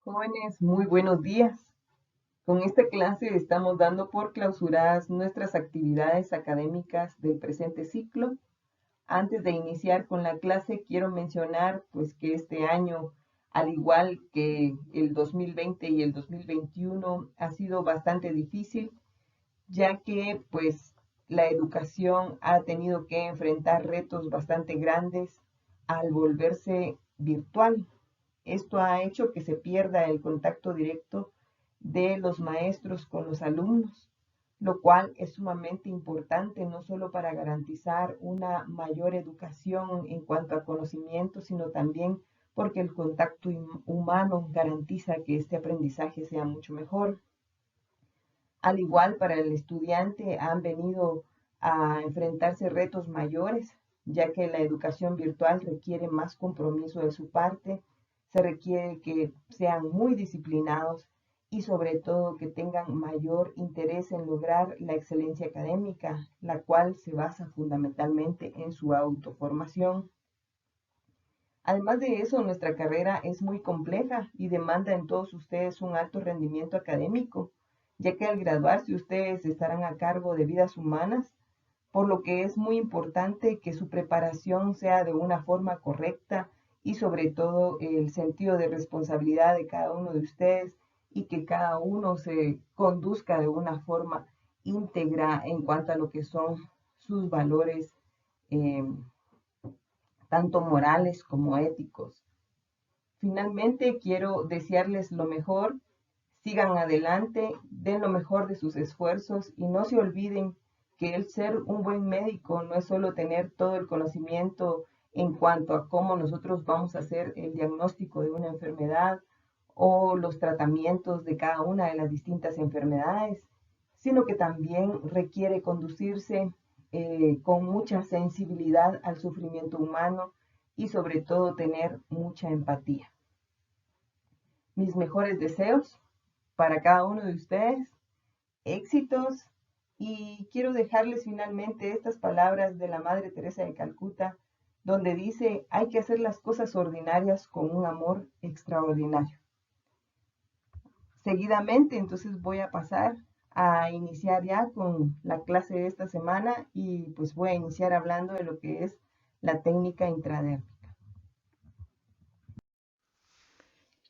Jóvenes, muy buenos días. Con esta clase estamos dando por clausuradas nuestras actividades académicas del presente ciclo. Antes de iniciar con la clase, quiero mencionar pues que este año, al igual que el 2020 y el 2021, ha sido bastante difícil, ya que pues la educación ha tenido que enfrentar retos bastante grandes al volverse virtual. Esto ha hecho que se pierda el contacto directo de los maestros con los alumnos, lo cual es sumamente importante no solo para garantizar una mayor educación en cuanto a conocimiento, sino también porque el contacto humano garantiza que este aprendizaje sea mucho mejor. Al igual, para el estudiante han venido a enfrentarse retos mayores, ya que la educación virtual requiere más compromiso de su parte, se requiere que sean muy disciplinados y sobre todo que tengan mayor interés en lograr la excelencia académica, la cual se basa fundamentalmente en su autoformación. Además de eso, nuestra carrera es muy compleja y demanda en todos ustedes un alto rendimiento académico, ya que al graduarse ustedes estarán a cargo de vidas humanas, por lo que es muy importante que su preparación sea de una forma correcta y sobre todo el sentido de responsabilidad de cada uno de ustedes y que cada uno se conduzca de una forma íntegra en cuanto a lo que son sus valores, eh, tanto morales como éticos. Finalmente, quiero desearles lo mejor, sigan adelante, den lo mejor de sus esfuerzos y no se olviden que el ser un buen médico no es solo tener todo el conocimiento en cuanto a cómo nosotros vamos a hacer el diagnóstico de una enfermedad o los tratamientos de cada una de las distintas enfermedades, sino que también requiere conducirse con mucha sensibilidad al sufrimiento humano y sobre todo tener mucha empatía. Mis mejores deseos para cada uno de ustedes, éxitos, y quiero dejarles finalmente estas palabras de la Madre Teresa de Calcuta, donde dice, hay que hacer las cosas ordinarias con un amor extraordinario. Seguidamente, entonces voy a pasar a iniciar ya con la clase de esta semana y pues voy a iniciar hablando de lo que es la técnica intradérmica.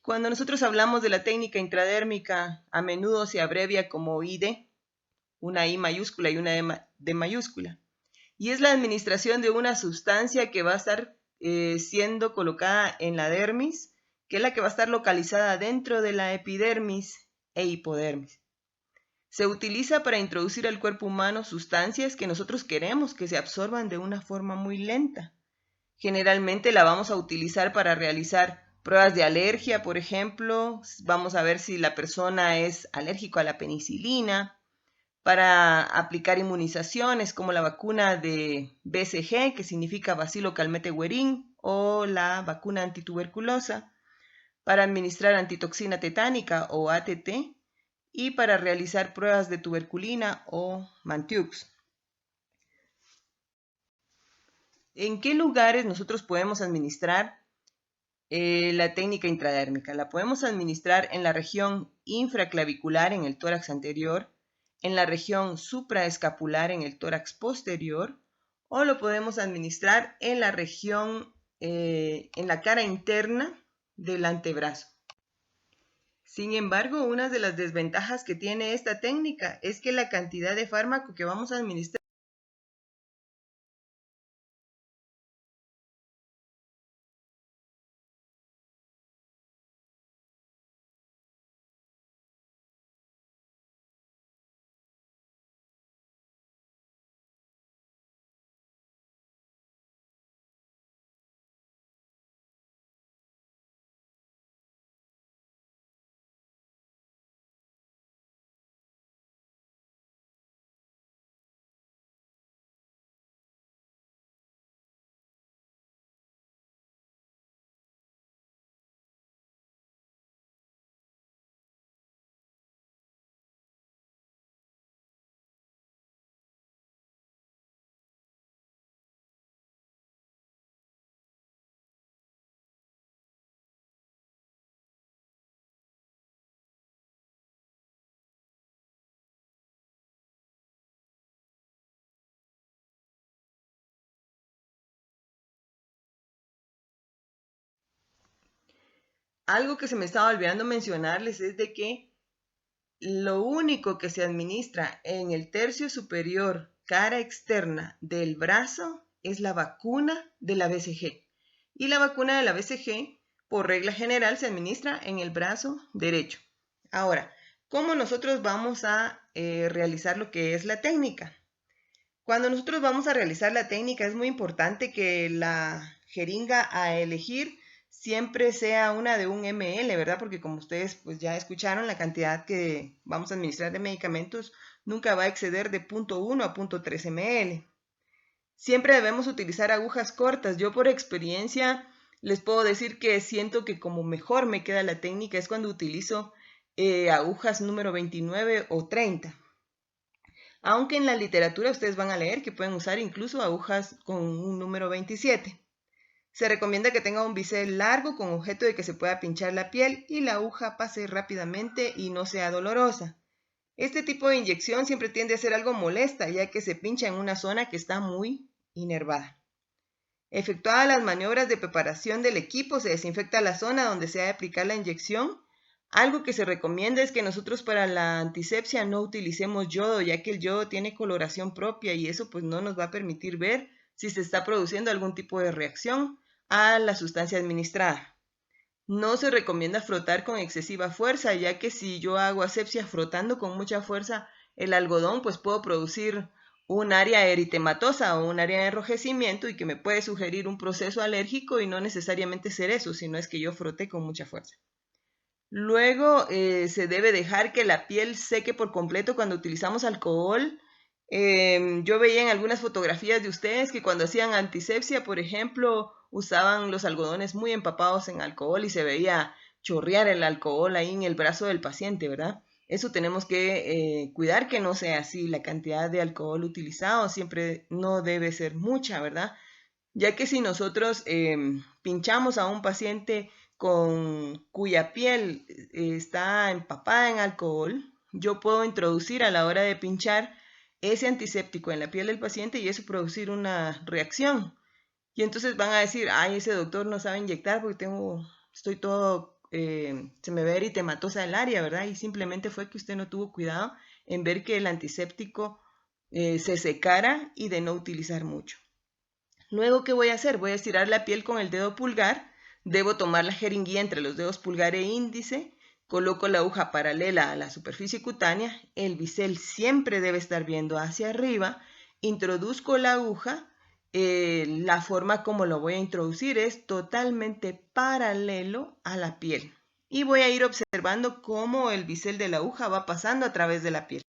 Cuando nosotros hablamos de la técnica intradérmica, a menudo se abrevia como IDE, una I mayúscula y una D mayúscula. Y es la administración de una sustancia que va a estar siendo colocada en la dermis, que es la que va a estar localizada dentro de la epidermis e hipodermis. Se utiliza para introducir al cuerpo humano sustancias que nosotros queremos que se absorban de una forma muy lenta. Generalmente la vamos a utilizar para realizar pruebas de alergia, por ejemplo. Vamos a ver si la persona es alérgico a la penicilina, para aplicar inmunizaciones como la vacuna de BCG, que significa Bacilo calmette guerin, o la vacuna antituberculosa, para administrar antitoxina tetánica o ATT, y para realizar pruebas de tuberculina o Mantiux. ¿En qué lugares nosotros podemos administrar la técnica intradérmica? La podemos administrar en la región infraclavicular en el tórax anterior, en la región supraescapular en el tórax posterior, o lo podemos administrar en la región, en la cara interna del antebrazo. Sin embargo, una de las desventajas que tiene esta técnica es que la cantidad de fármaco que vamos a administrar algo que se me estaba olvidando mencionarles es de que lo único que se administra en el tercio superior, cara externa del brazo, es la vacuna de la BCG. Y la vacuna de la BCG, por regla general, se administra en el brazo derecho. Ahora, ¿cómo nosotros vamos a realizar lo que es la técnica? Cuando nosotros vamos a realizar la técnica, es muy importante que la jeringa a elegir siempre sea una de 1 ml, ¿verdad? Porque como ustedes pues ya escucharon, la cantidad que vamos a administrar de medicamentos nunca va a exceder de 0.1 a 0.3 ml. Siempre debemos utilizar agujas cortas. Yo por experiencia les puedo decir que siento que como mejor me queda la técnica es cuando utilizo agujas número 29 o 30. Aunque en la literatura ustedes van a leer que pueden usar incluso agujas con un número 27. Se recomienda que tenga un bisel largo con objeto de que se pueda pinchar la piel y la aguja pase rápidamente y no sea dolorosa. Este tipo de inyección siempre tiende a ser algo molesta, ya que se pincha en una zona que está muy inervada. Efectuadas las maniobras de preparación del equipo, se desinfecta la zona donde se ha de aplicar la inyección. Algo que se recomienda es que nosotros para la antisepsia no utilicemos yodo, ya que el yodo tiene coloración propia y eso pues no nos va a permitir ver si se está produciendo algún tipo de reacción a la sustancia administrada. No se recomienda frotar con excesiva fuerza, ya que si yo hago asepsia frotando con mucha fuerza el algodón, pues puedo producir un área eritematosa o un área de enrojecimiento y que me puede sugerir un proceso alérgico y no necesariamente ser eso, sino es que yo froté con mucha fuerza. Luego se debe dejar que la piel seque por completo cuando utilizamos alcohol. Yo veía en algunas fotografías de ustedes que cuando hacían antisepsia, por ejemplo, usaban los algodones muy empapados en alcohol y se veía chorrear el alcohol ahí en el brazo del paciente, ¿verdad? Eso tenemos que cuidar que no sea así. La cantidad de alcohol utilizado siempre no debe ser mucha, ¿verdad? Ya que si nosotros pinchamos a un paciente cuya piel está empapada en alcohol, yo puedo introducir a la hora de pinchar ese antiséptico en la piel del paciente y eso producir una reacción. Y entonces van a decir, ay, ese doctor no sabe inyectar porque estoy todo, se me ve eritematosa el área, ¿verdad? Y simplemente fue que usted no tuvo cuidado en ver que el antiséptico se secara y de no utilizar mucho. Luego, ¿qué voy a hacer? Voy a estirar la piel con el dedo pulgar. Debo tomar la jeringuilla entre los dedos pulgar e índice. Coloco la aguja paralela a la superficie cutánea. El bisel siempre debe estar viendo hacia arriba. Introduzco la aguja. La forma como lo voy a introducir es totalmente paralelo a la piel. Y voy a ir observando cómo el bisel de la aguja va pasando a través de la piel.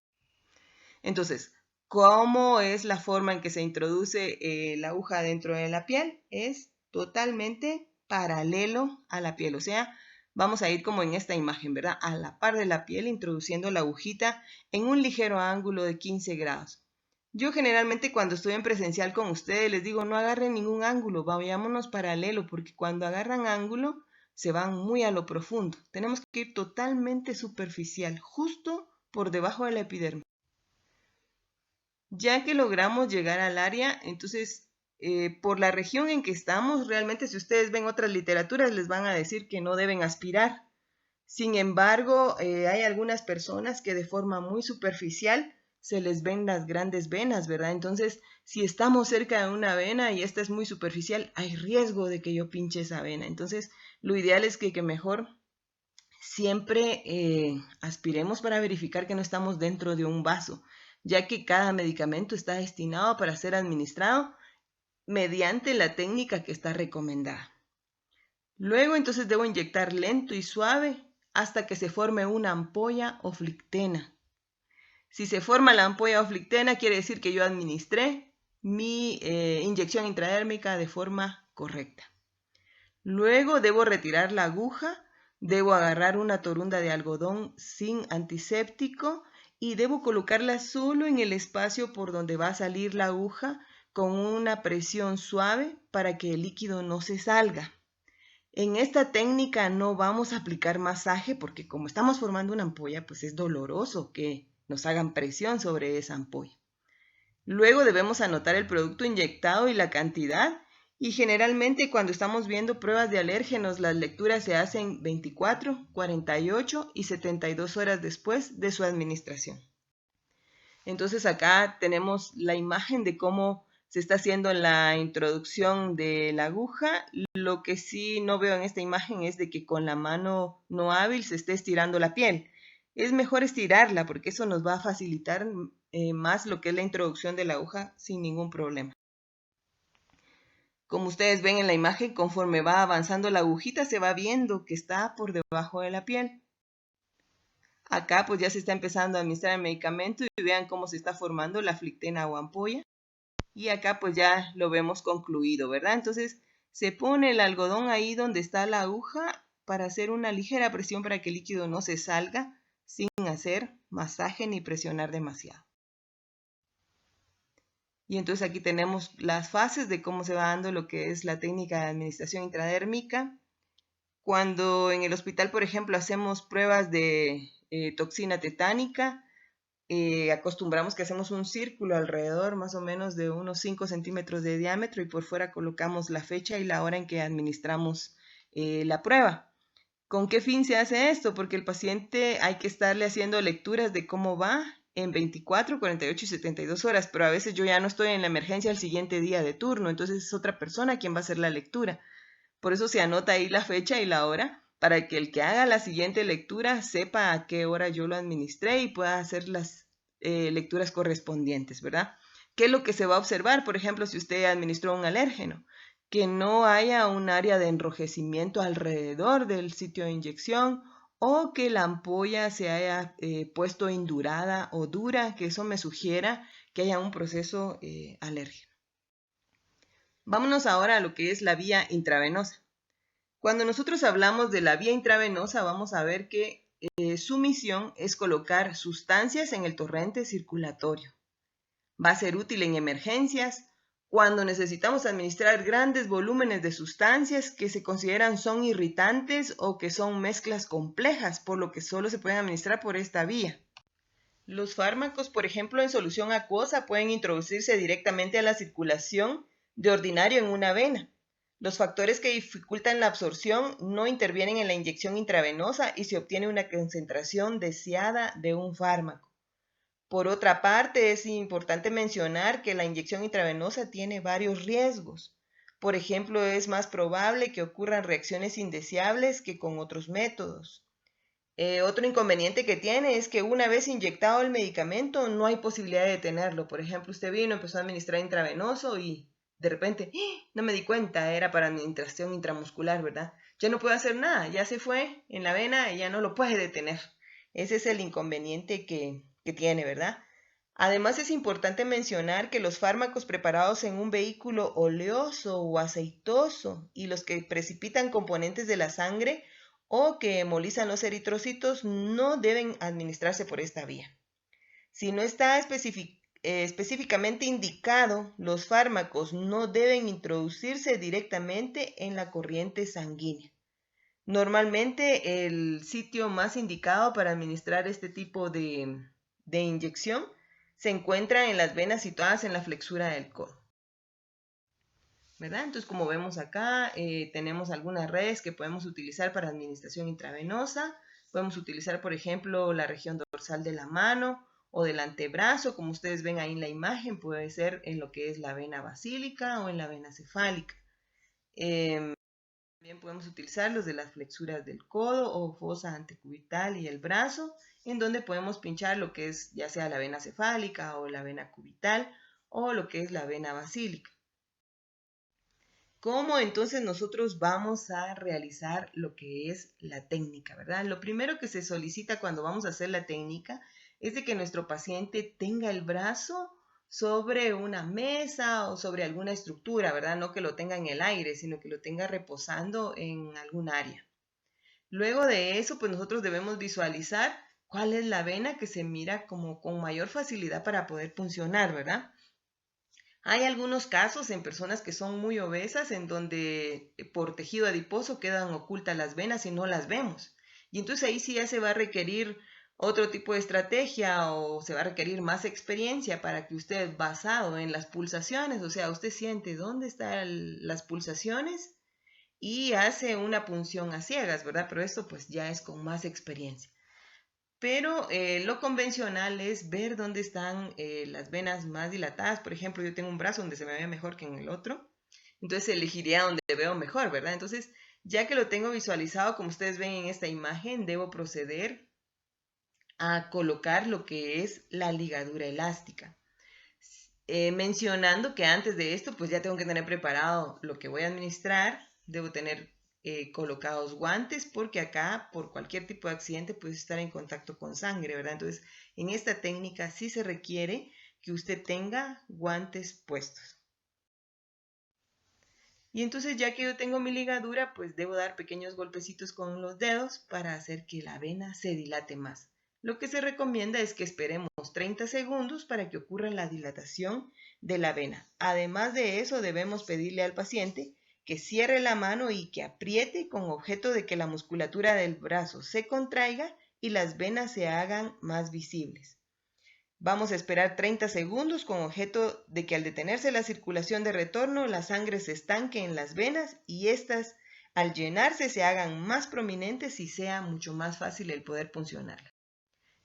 Entonces, ¿cómo es la forma en que se introduce la aguja dentro de la piel? Es totalmente paralelo a la piel, o sea, vamos a ir como en esta imagen, ¿verdad? A la par de la piel, introduciendo la agujita en un ligero ángulo de 15 grados. Yo generalmente cuando estoy en presencial con ustedes les digo, no agarren ningún ángulo, vayámonos paralelo, porque cuando agarran ángulo se van muy a lo profundo. Tenemos que ir totalmente superficial, justo por debajo de la epidermis. Ya que logramos llegar al área, entonces por la región en que estamos, realmente si ustedes ven otras literaturas les van a decir que no deben aspirar. Sin embargo, hay algunas personas que de forma muy superficial se les ven las grandes venas, ¿verdad? Entonces, si estamos cerca de una vena y esta es muy superficial, hay riesgo de que yo pinche esa vena. Entonces, lo ideal es que mejor siempre aspiremos para verificar que no estamos dentro de un vaso, ya que cada medicamento está destinado para ser administrado mediante la técnica que está recomendada. Luego entonces debo inyectar lento y suave hasta que se forme una ampolla o flictena. Si se forma la ampolla o flictena, quiere decir que yo administré mi inyección intradérmica de forma correcta. Luego debo retirar la aguja, debo agarrar una torunda de algodón sin antiséptico y debo colocarla solo en el espacio por donde va a salir la aguja con una presión suave para que el líquido no se salga. En esta técnica no vamos a aplicar masaje porque como estamos formando una ampolla, pues es doloroso que nos hagan presión sobre esa ampolla. Luego debemos anotar el producto inyectado y la cantidad Y generalmente cuando estamos viendo pruebas de alérgenos, las lecturas se hacen 24, 48 y 72 horas después de su administración. Entonces acá tenemos la imagen de cómo se está haciendo la introducción de la aguja. Lo que sí no veo en esta imagen es de que con la mano no hábil se esté estirando la piel. Es mejor estirarla porque eso nos va a facilitar más lo que es la introducción de la aguja sin ningún problema. Como ustedes ven en la imagen, conforme va avanzando la agujita se va viendo que está por debajo de la piel. Acá pues ya se está empezando a administrar el medicamento y vean cómo se está formando la flictena o ampolla. Y acá pues ya lo vemos concluido, ¿verdad? Entonces se pone el algodón ahí donde está la aguja para hacer una ligera presión para que el líquido no se salga sin hacer masaje ni presionar demasiado. Y entonces aquí tenemos las fases de cómo se va dando lo que es la técnica de administración intradérmica. Cuando en el hospital, por ejemplo, hacemos pruebas de toxina tetánica, acostumbramos que hacemos un círculo alrededor más o menos de unos 5 centímetros de diámetro y por fuera colocamos la fecha y la hora en que administramos la prueba. ¿Con qué fin se hace esto? Porque el paciente hay que estarle haciendo lecturas de cómo va en 24, 48 y 72 horas, pero a veces yo ya no estoy en la emergencia el siguiente día de turno, entonces es otra persona quien va a hacer la lectura. Por eso se anota ahí la fecha y la hora para que el que haga la siguiente lectura sepa a qué hora yo lo administré y pueda hacer las lecturas correspondientes, ¿verdad? ¿Qué es lo que se va a observar? Por ejemplo, si usted administró un alérgeno, que no haya un área de enrojecimiento alrededor del sitio de inyección o que la ampolla se haya puesto indurada o dura, que eso me sugiera que haya un proceso alérgeno. Vámonos ahora a lo que es la vía intravenosa. Cuando nosotros hablamos de la vía intravenosa, vamos a ver que su misión es colocar sustancias en el torrente circulatorio. Va a ser útil en emergencias, cuando necesitamos administrar grandes volúmenes de sustancias que se consideran son irritantes o que son mezclas complejas, por lo que solo se pueden administrar por esta vía. Los fármacos, por ejemplo, en solución acuosa pueden introducirse directamente a la circulación de ordinario en una vena. Los factores que dificultan la absorción no intervienen en la inyección intravenosa y se obtiene una concentración deseada de un fármaco. Por otra parte, es importante mencionar que la inyección intravenosa tiene varios riesgos. Por ejemplo, es más probable que ocurran reacciones indeseables que con otros métodos. Otro inconveniente que tiene es que una vez inyectado el medicamento no hay posibilidad de detenerlo. Por ejemplo, usted vino, empezó a administrar intravenoso y de repente no me di cuenta, era para administración intramuscular, ¿verdad? Ya no puede hacer nada, ya se fue en la vena y ya no lo puede detener. Ese es el inconveniente que tiene, ¿verdad? Además es importante mencionar que los fármacos preparados en un vehículo oleoso o aceitoso y los que precipitan componentes de la sangre o que hemolizan los eritrocitos no deben administrarse por esta vía. Si no está específicamente indicado, los fármacos no deben introducirse directamente en la corriente sanguínea. Normalmente el sitio más indicado para administrar este tipo de inyección se encuentra en las venas situadas en la flexura del codo, ¿verdad? Entonces, como vemos acá, tenemos algunas redes que podemos utilizar para administración intravenosa. Podemos utilizar, por ejemplo, la región dorsal de la mano o del antebrazo, como ustedes ven ahí en la imagen, puede ser en lo que es la vena basílica o en la vena cefálica. También podemos utilizar los de las flexuras del codo o fosa antecubital y el brazo, en donde podemos pinchar lo que es ya sea la vena cefálica o la vena cubital o lo que es la vena basílica. ¿Cómo entonces nosotros vamos a realizar lo que es la técnica, verdad? Lo primero que se solicita cuando vamos a hacer la técnica es de que nuestro paciente tenga el brazo sobre una mesa o sobre alguna estructura, ¿verdad? No que lo tenga en el aire, sino que lo tenga reposando en algún área. Luego de eso, pues nosotros debemos visualizar cuál es la vena que se mira como con mayor facilidad para poder funcionar, ¿verdad? Hay algunos casos en personas que son muy obesas en donde por tejido adiposo quedan ocultas las venas y no las vemos. Y entonces ahí sí ya se va a requerir otro tipo de estrategia o se va a requerir más experiencia para que usted, basado en las pulsaciones, o sea, usted siente dónde están las pulsaciones y hace una punción a ciegas, ¿verdad? Pero esto pues ya es con más experiencia. Pero lo convencional es ver dónde están las venas más dilatadas. Por ejemplo, yo tengo un brazo donde se me ve mejor que en el otro. Entonces elegiría donde veo mejor, ¿verdad? Entonces, ya que lo tengo visualizado, como ustedes ven en esta imagen, debo proceder a colocar lo que es la ligadura elástica. Mencionando que antes de esto, pues ya tengo que tener preparado lo que voy a administrar. Debo tener colocados guantes porque acá por cualquier tipo de accidente puede estar en contacto con sangre, ¿verdad? Entonces en esta técnica sí se requiere que usted tenga guantes puestos. Y entonces ya que yo tengo mi ligadura, pues debo dar pequeños golpecitos con los dedos para hacer que la vena se dilate más. Lo que se recomienda es que esperemos 30 segundos para que ocurra la dilatación de la vena. Además de eso, debemos pedirle al paciente que cierre la mano y que apriete con objeto de que la musculatura del brazo se contraiga y las venas se hagan más visibles. Vamos a esperar 30 segundos con objeto de que al detenerse la circulación de retorno, la sangre se estanque en las venas y éstas al llenarse se hagan más prominentes y sea mucho más fácil el poder puncionarla.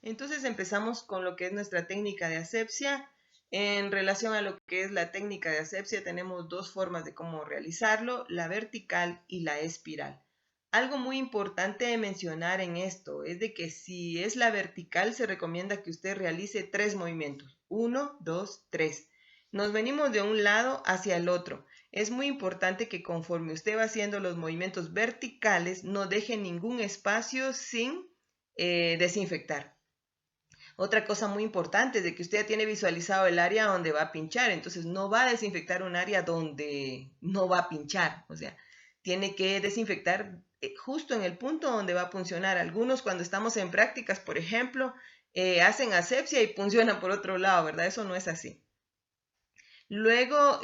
Entonces empezamos con lo que es nuestra técnica de asepsia. En relación a lo que es la técnica de asepsia, tenemos dos formas de cómo realizarlo, la vertical y la espiral. Algo muy importante de mencionar en esto es de que si es la vertical se recomienda que usted realice 3 movimientos. 1, 2, 3. Nos venimos de un lado hacia el otro. Es muy importante que conforme usted va haciendo los movimientos verticales no deje ningún espacio sin desinfectar. Otra cosa muy importante es de que usted ya tiene visualizado el área donde va a pinchar, entonces no va a desinfectar un área donde no va a pinchar, o sea, tiene que desinfectar justo en el punto donde va a funcionar. Algunos cuando estamos en prácticas, por ejemplo, hacen asepsia y funcionan por otro lado, ¿verdad? Eso no es así. Luego,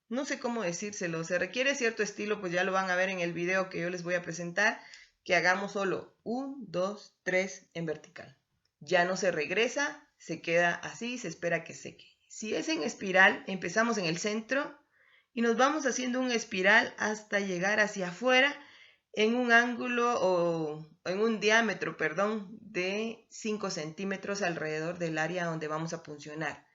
no sé cómo decírselo, se requiere cierto estilo, pues ya lo van a ver en el video que yo les voy a presentar, que hagamos solo 1, 2, 3 en vertical. Ya no se regresa, se queda así, se espera que seque. Si es en espiral, empezamos en el centro y nos vamos haciendo un espiral hasta llegar hacia afuera en un ángulo o en un diámetro, perdón, de 5 centímetros alrededor del área donde vamos a puncionar.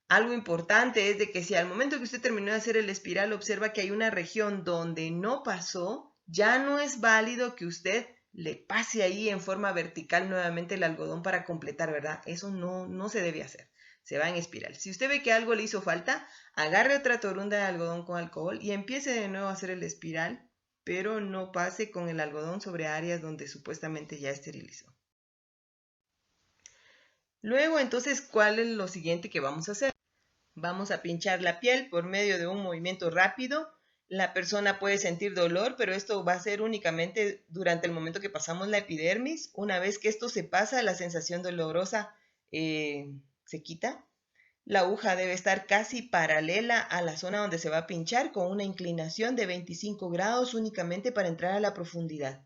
Algo importante es de que si al momento que usted terminó de hacer el espiral observa que hay una región donde no pasó, ya no es válido que usted le pase ahí en forma vertical nuevamente el algodón para completar, ¿verdad? Eso no se debe hacer. Se va en espiral. Si usted ve que algo le hizo falta, agarre otra torunda de algodón con alcohol y empiece de nuevo a hacer el espiral, pero no pase con el algodón sobre áreas donde supuestamente ya esterilizó. Luego, entonces, ¿cuál es lo siguiente que vamos a hacer? Vamos a pinchar la piel por medio de un movimiento rápido. La persona puede sentir dolor, pero esto va a ser únicamente durante el momento que pasamos la epidermis. Una vez que esto se pasa, la sensación dolorosa se quita. La aguja debe estar casi paralela a la zona donde se va a pinchar con una inclinación de 25 grados únicamente para entrar a la profundidad.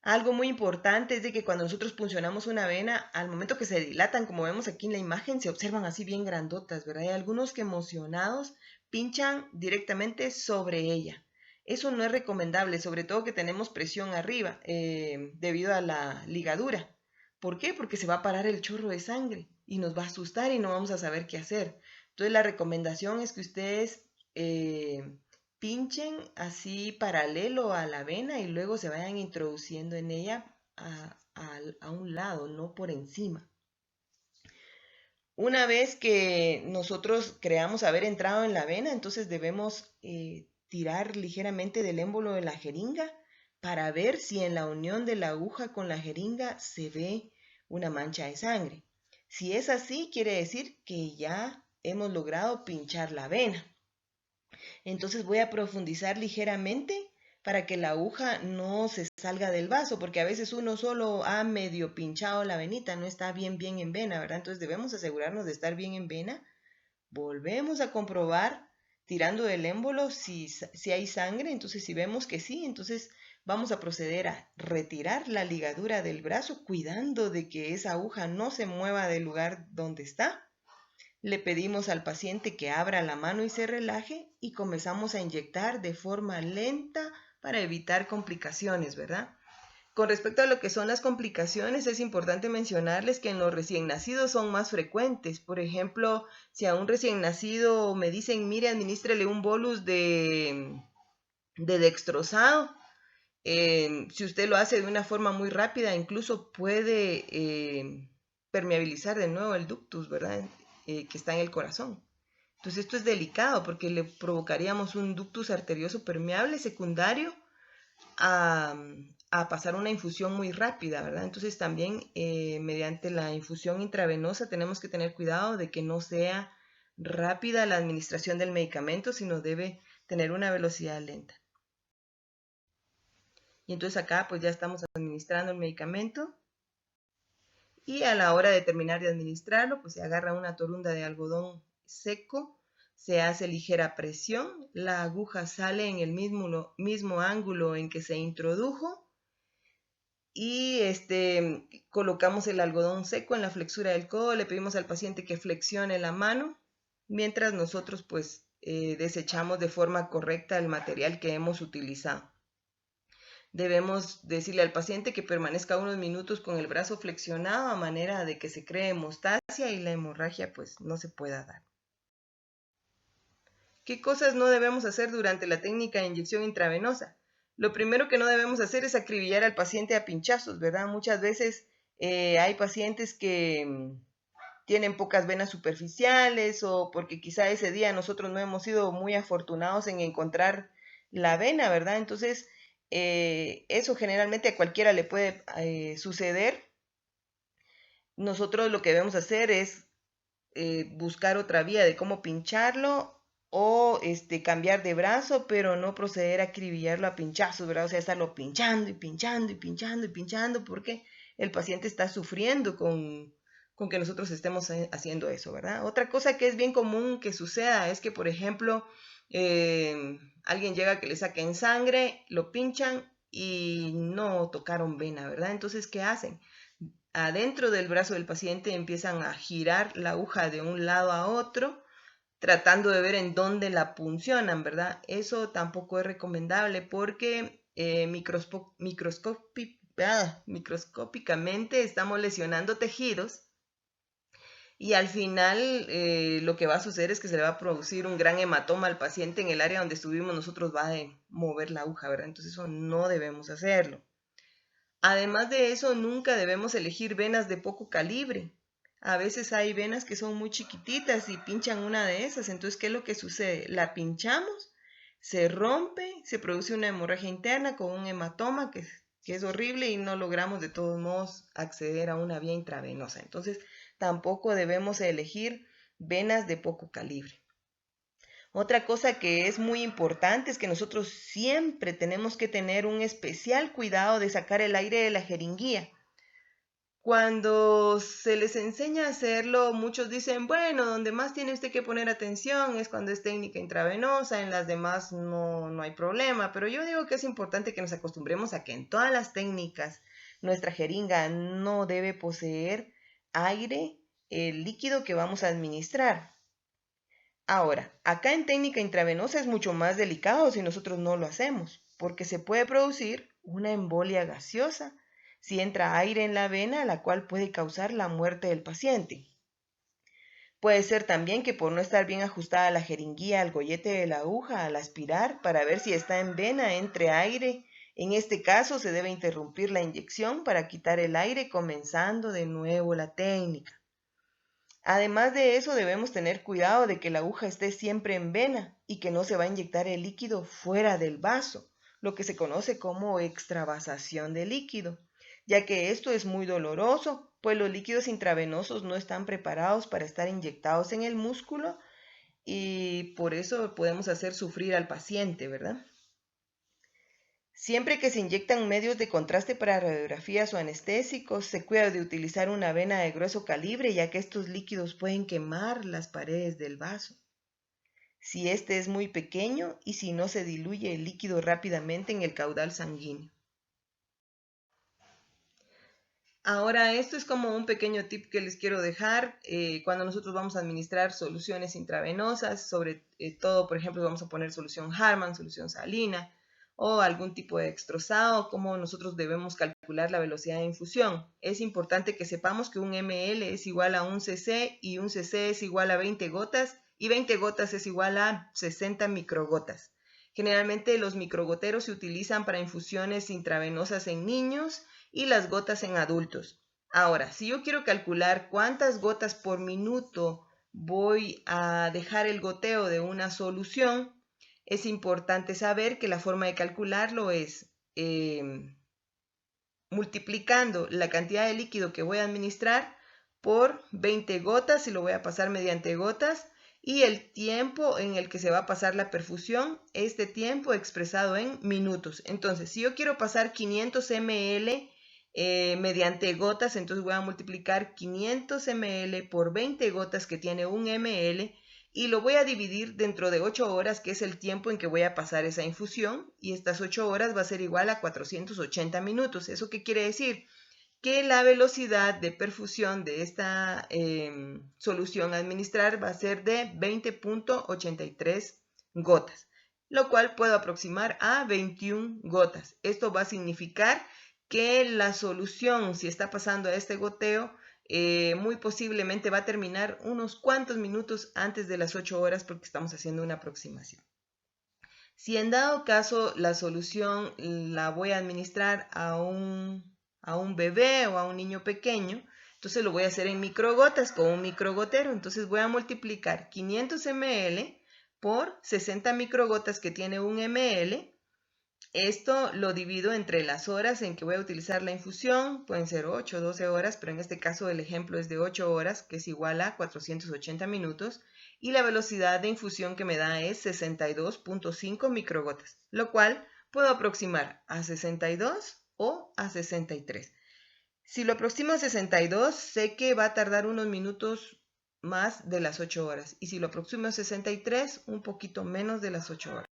Algo muy importante es de que cuando nosotros puncionamos una vena, al momento que se dilatan, como vemos aquí en la imagen, se observan así bien grandotas, ¿verdad? Hay algunos que emocionados pinchan directamente sobre ella. Eso no es recomendable, sobre todo que tenemos presión arriba debido a la ligadura. ¿Por qué? Porque se va a parar el chorro de sangre y nos va a asustar y no vamos a saber qué hacer. Entonces la recomendación es que ustedes pinchen así paralelo a la vena y luego se vayan introduciendo en ella a un lado, no por encima. Una vez que nosotros creamos haber entrado en la vena, entonces debemos tirar ligeramente del émbolo de la jeringa para ver si en la unión de la aguja con la jeringa se ve una mancha de sangre. Si es así, quiere decir que ya hemos logrado pinchar la vena. Entonces voy a profundizar ligeramente para que la aguja no se salga del vaso, porque a veces uno solo ha medio pinchado la venita, no está bien en vena, ¿verdad? Entonces debemos asegurarnos de estar bien en vena. Volvemos a comprobar tirando del émbolo si hay sangre, entonces si vemos que sí, entonces Vamos a proceder a retirar la ligadura del brazo, cuidando de que esa aguja no se mueva del lugar donde está. Le pedimos al paciente que abra la mano y se relaje y comenzamos a inyectar de forma lenta para evitar complicaciones, ¿verdad? Con respecto a lo que son las complicaciones, es importante mencionarles que en los recién nacidos son más frecuentes. Por ejemplo, si a un recién nacido me dicen, mire, administrele un bolus de dextrosado, si usted lo hace de una forma muy rápida, incluso puede permeabilizar de nuevo el ductus, ¿verdad? Que está en el corazón. Entonces esto es delicado porque le provocaríamos un ductus arterioso permeable secundario a, a pasar una infusión muy rápida, ¿verdad? Entonces también mediante la infusión intravenosa tenemos que tener cuidado de que no sea rápida la administración del medicamento, sino debe tener una velocidad lenta. Y entonces acá pues ya estamos administrando el medicamento y a la hora de terminar de administrarlo pues se agarra una torunda de algodón seco, se hace ligera presión, la aguja sale en el mismo ángulo en que se introdujo y colocamos el algodón seco en la flexura del codo, le pedimos al paciente que flexione la mano mientras nosotros pues desechamos de forma correcta el material que hemos utilizado. Debemos decirle al paciente que permanezca unos minutos con el brazo flexionado a manera de que se cree hemostasia y la hemorragia pues no se pueda dar. ¿Qué cosas no debemos hacer durante la técnica de inyección intravenosa? Lo primero que no debemos hacer es acribillar al paciente a pinchazos, ¿verdad? Muchas veces hay pacientes que tienen pocas venas superficiales o porque quizá ese día nosotros no hemos sido muy afortunados en encontrar la vena, ¿verdad? Entonces, eso generalmente a cualquiera le puede suceder. Nosotros lo que debemos hacer es buscar otra vía de cómo pincharlo o cambiar de brazo, pero no proceder a acribillarlo a pinchazos, ¿verdad? O sea, estarlo pinchando y pinchando y pinchando y pinchando porque el paciente está sufriendo con que nosotros estemos haciendo eso, ¿verdad? Otra cosa que es bien común que suceda es que, por ejemplo, alguien llega que le saquen sangre, lo pinchan y no tocaron vena, ¿verdad? Entonces, ¿qué hacen? Adentro del brazo del paciente empiezan a girar la aguja de un lado a otro, tratando de ver en dónde la puncionan, ¿verdad? Eso tampoco es recomendable porque microscópicamente estamos lesionando tejidos y al final lo que va a suceder es que se le va a producir un gran hematoma al paciente en el área donde estuvimos nosotros, va a mover la aguja, ¿verdad? Entonces eso no debemos hacerlo. Además de eso, nunca debemos elegir venas de poco calibre. A veces hay venas que son muy chiquititas y pinchan una de esas. Entonces, ¿qué es lo que sucede? La pinchamos, se rompe, se produce una hemorragia interna con un hematoma que es horrible y no logramos de todos modos acceder a una vía intravenosa. Entonces, tampoco debemos elegir venas de poco calibre. Otra cosa que es muy importante es que nosotros siempre tenemos que tener un especial cuidado de sacar el aire de la jeringuilla. Cuando se les enseña a hacerlo, muchos dicen, bueno, donde más tiene usted que poner atención es cuando es técnica intravenosa, en las demás no hay problema, pero yo digo que es importante que nos acostumbremos a que en todas las técnicas nuestra jeringa no debe poseer aire, el líquido que vamos a administrar. Ahora, acá en técnica intravenosa es mucho más delicado si nosotros no lo hacemos, porque se puede producir una embolia gaseosa si entra aire en la vena, la cual puede causar la muerte del paciente. Puede ser también que por no estar bien ajustada la jeringuilla al gollete de la aguja al aspirar para ver si está en vena entre aire. En este caso se debe interrumpir la inyección para quitar el aire comenzando de nuevo la técnica. Además de eso, debemos tener cuidado de que la aguja esté siempre en vena y que no se va a inyectar el líquido fuera del vaso, lo que se conoce como extravasación de líquido, ya que esto es muy doloroso, pues los líquidos intravenosos no están preparados para estar inyectados en el músculo y por eso podemos hacer sufrir al paciente, ¿verdad? Siempre que se inyectan medios de contraste para radiografías o anestésicos, se cuida de utilizar una vena de grueso calibre, ya que estos líquidos pueden quemar las paredes del vaso. si este es muy pequeño y si no se diluye el líquido rápidamente en el caudal sanguíneo. Ahora, esto es como un pequeño tip que les quiero dejar cuando nosotros vamos a administrar soluciones intravenosas, sobre todo, por ejemplo, vamos a poner solución Harman, solución salina o algún tipo de extrosado, cómo nosotros debemos calcular la velocidad de infusión. Es importante que sepamos que un ml es igual a un cc y un cc es igual a 20 gotas y 20 gotas es igual a 60 microgotas. Generalmente los microgoteros se utilizan para infusiones intravenosas en niños y las gotas en adultos. Ahora, si yo quiero calcular cuántas gotas por minuto voy a dejar el goteo de una solución, es importante saber que la forma de calcularlo es multiplicando la cantidad de líquido que voy a administrar por 20 gotas, y lo voy a pasar mediante gotas, y el tiempo en el que se va a pasar la perfusión, este tiempo expresado en minutos. Entonces, si yo quiero pasar 500 ml mediante gotas, entonces voy a multiplicar 500 ml por 20 gotas que tiene un ml y lo voy a dividir dentro de 8 horas, que es el tiempo en que voy a pasar esa infusión, y estas 8 horas va a ser igual a 480 minutos. ¿Eso qué quiere decir? Que la velocidad de perfusión de esta solución a administrar va a ser de 20.83 gotas, lo cual puedo aproximar a 21 gotas. Esto va a significar que la solución, si está pasando a este goteo, muy posiblemente va a terminar unos cuantos minutos antes de las 8 horas, porque estamos haciendo una aproximación. Si en dado caso la solución la voy a administrar a un bebé o a un niño pequeño, entonces lo voy a hacer en microgotas con un microgotero. Entonces voy a multiplicar 500 ml por 60 microgotas que tiene un ml. Esto lo divido entre las horas en que voy a utilizar la infusión, pueden ser 8 o 12 horas, pero en este caso el ejemplo es de 8 horas, que es igual a 480 minutos, y la velocidad de infusión que me da es 62.5 microgotas, lo cual puedo aproximar a 62 o a 63. Si lo aproximo a 62, sé que va a tardar unos minutos más de las 8 horas, y si lo aproximo a 63, un poquito menos de las 8 horas.